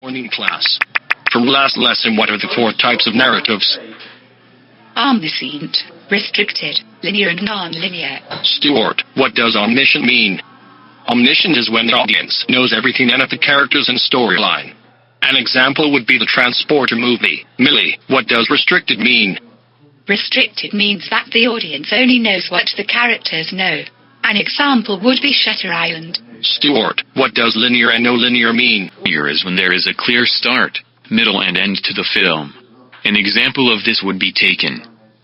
morning class. From last lesson, what are the 4 types of narratives? Omniscient, restricted, linear and non-linear. Stuart, what does omniscient mean? Omniscient is when the audience knows everything about the characters and storyline. An example would be the Transporter movie. Millie, what does restricted mean? Restricted means that the audience only knows what the characters know. An example would be Shutter Island. Stuart, what does linear and no linear mean? Linear is when there is a clear start, middle and end to the film. An example of this would be Taken.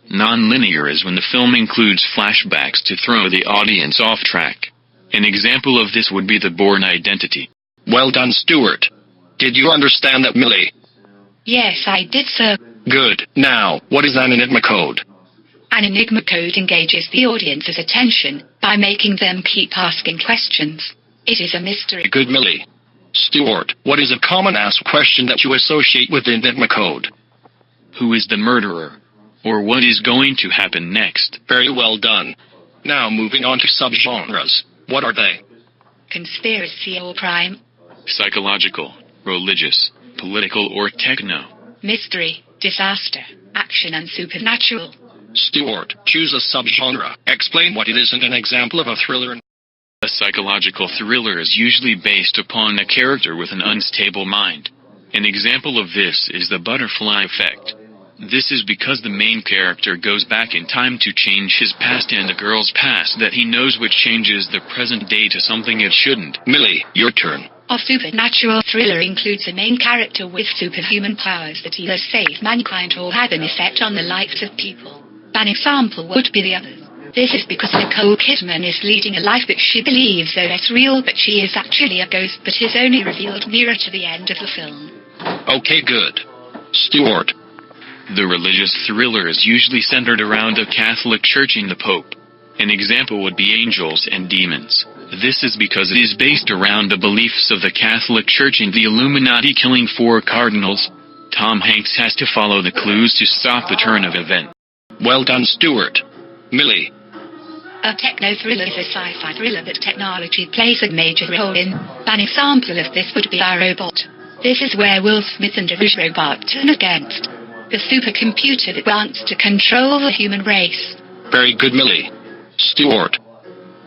Non-linear is when the film includes flashbacks to throw the audience off track. An example of this would be The Bourne Identity. Well done, Stuart. Did you understand that, Millie? Yes, I did, sir. Good. Now, what is an Enigma code? An Enigma code engages the audience's attention by making them keep asking questions. It is a mystery. Good, Millie. Stuart, what is a common asked question that you associate with the Enigma code? Who is the murderer? Or what is going to happen next? Very well done. Now moving on to subgenres. What are they? Conspiracy or crime. Psychological, religious, political or techno. Mystery, disaster, action and supernatural. Stuart, choose a subgenre. Explain what it is and an example of a thriller. A psychological thriller is usually based upon a character with an unstable mind. An example of this is the butterfly effect. This is because the main character goes back in time to change his past and the girl's past that he knows, which changes the present day to something it shouldn't. Millie, your turn. A supernatural thriller includes a main character with superhuman powers that either save mankind or have an effect on the lives of people. An example would be The Others. This is because Nicole Kidman is leading a life that she believes though it's real, but she is actually a ghost, but is only revealed nearer to the end of the film. Okay, good. Stuart. The religious thriller is usually centered around a Catholic Church and the Pope. An example would be Angels and Demons. This is because it is based around the beliefs of the Catholic Church and the Illuminati killing 4 cardinals. Tom Hanks has to follow the clues to stop the turn of events. Well done, Stuart. Millie. A techno-thriller is a sci-fi thriller that technology plays a major role in. An example of this would be I, Robot. This is where Will Smith and a robot turn against the supercomputer that wants to control the human race. Very good, Millie. Stuart.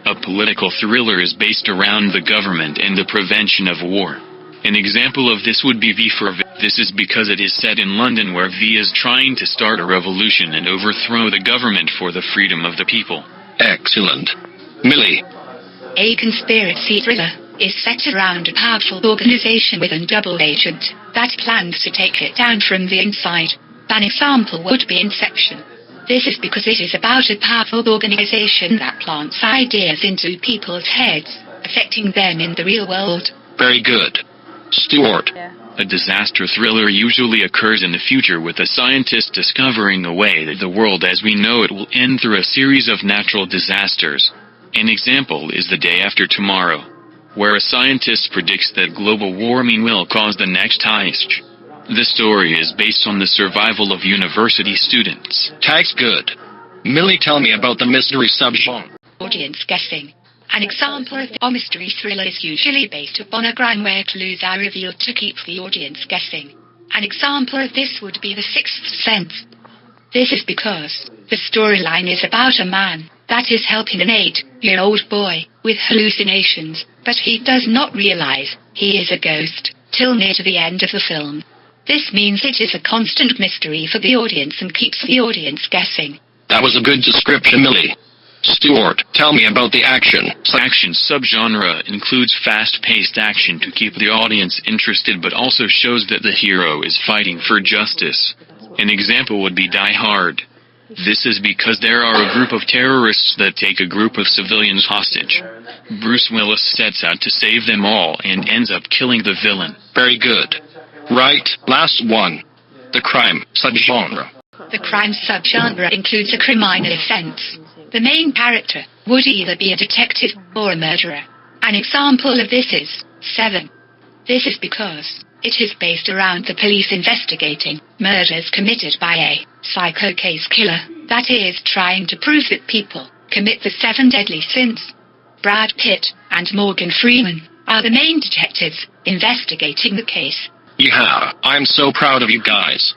A political thriller is based around the government and the prevention of war. An example of this would be V for V. This is because it is set in London, where V is trying to start a revolution and overthrow the government for the freedom of the people. Excellent. Millie. A conspiracy thriller is set around a powerful organization with a double agent that plans to take it down from the inside. An example would be Inception. This is because it is about a powerful organization that plants ideas into people's heads, affecting them in the real world. Very good. Stuart. A disaster thriller usually occurs in the future, with a scientist discovering a way that the world as we know it will end through a series of natural disasters. An example is The Day After Tomorrow, where a scientist predicts that global warming will cause the next ice. The story is based on the survival of university students. Tag's good. Millie, tell me about the mystery subgenre. Audience guessing. An example of a mystery thriller is usually based upon a crime where clues are revealed to keep the audience guessing. An example of this would be The Sixth Sense. This is because the storyline is about a man that is helping an 8-year-old boy with hallucinations, but he does not realize he is a ghost till near to the end of the film. This means it is a constant mystery for the audience and keeps the audience guessing. That was a good description, Millie. Stuart, tell me about the action. Action subgenre includes fast-paced action to keep the audience interested, but also shows that the hero is fighting for justice. An example would be Die Hard. This is because there are a group of terrorists that take a group of civilians hostage. Bruce Willis sets out to save them all and ends up killing the villain. Very good. Right, last one. The crime subgenre. The crime subgenre includes a criminal offense. The main character would either be a detective or a murderer. An example of this is Seven. This is because it is based around the police investigating murders committed by a psycho case killer that is trying to prove that people commit the 7 deadly sins. Brad Pitt and Morgan Freeman are the main detectives investigating the case. Yeah, I'm so proud of you guys.